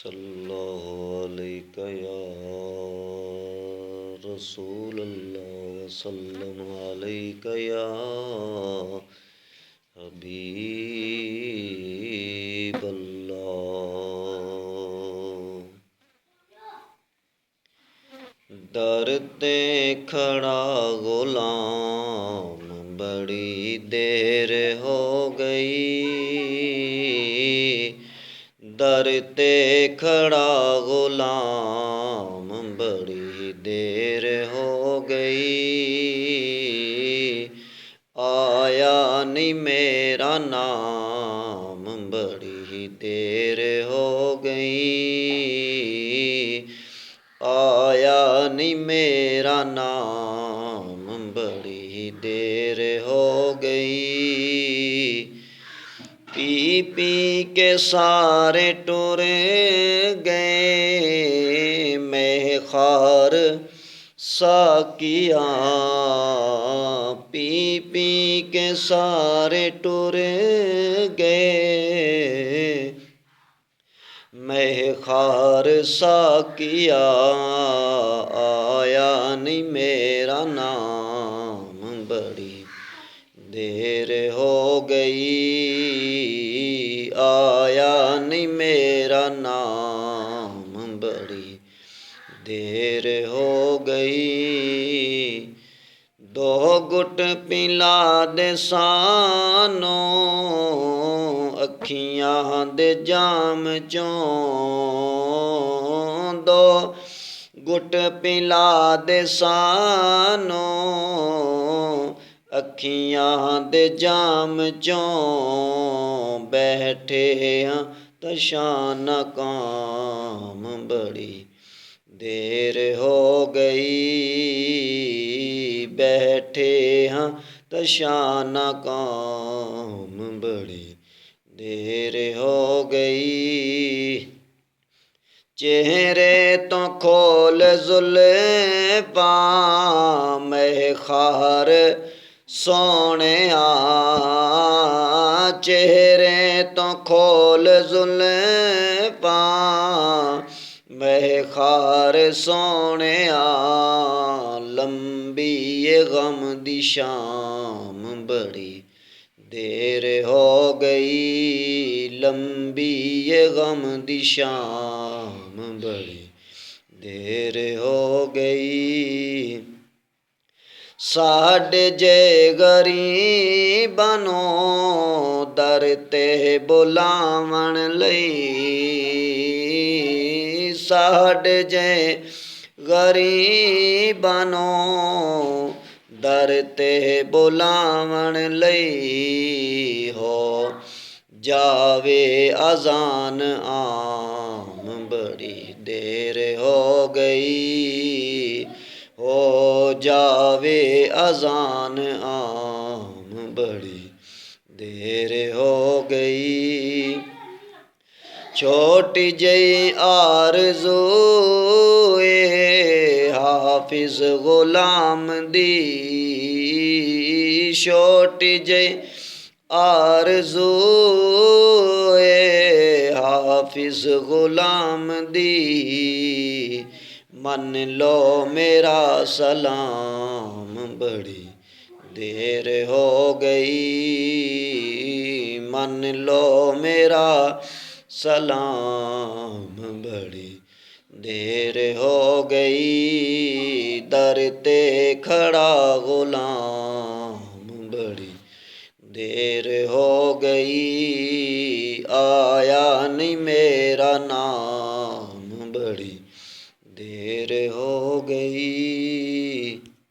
सल्लल्लाहु अलैका या रसूल अल्लाह वसल्लम अलैका या हबीब अल्लाह। दर ते खड़ा गुलाम बड़ी देर हो गई, दर ते खड़ा गुलाम बड़ी देर हो गई, आया नहीं मेरा नाम बड़ी देर हो गई, आया नहीं मेरा नाम बड़ी देर हो गई। पी पी के सारे टुर गए, मैं खार साकिया, पी पी के सारे टुर गए, मैं खार साकिया, आया नहीं मेरा नाम बड़ी देर हो गई, आया नहीं मेरा नाम बड़ी देर हो गई। दो गुट पिला दे सानो, अखियां दे जाम चों, दो गुट पिला दे सानो, अखियां दे जाम चों, बैठे हाँ तशाना काम बड़ी देर हो गई, बैठे हाँ तशाना काम बड़ी देर हो गई। चेहरे तो खोल जुल्फा मैं खार सोनिया, चेहरे तो खोल जुल्फा मैं खार सोनिया, लंबी ये गम दी शाम बड़ी देर हो गई, लंबी ये गम दी शाम बड़ी देर हो गई। साढ़े जे गरीबनो दर ते बुलावन लई, साढ़े जे गरीबनो दर ते बुलावन लई, हो जावे अजान आम बड़ी देर हो गई, हो जावे अजान आम बड़ी देर हो गई। छोटी जई आरज़ू हाफिज गुलाम दी, छोटी जई आरज़ू हाफिज गुलाम दी, मन लो मेरा सलाम बड़ी देर हो गई, मन लो मेरा सलाम बड़ी देर हो गई, दर ते खड़ा गुलाम बड़ी देर हो गई, आया नहीं मेरा नाम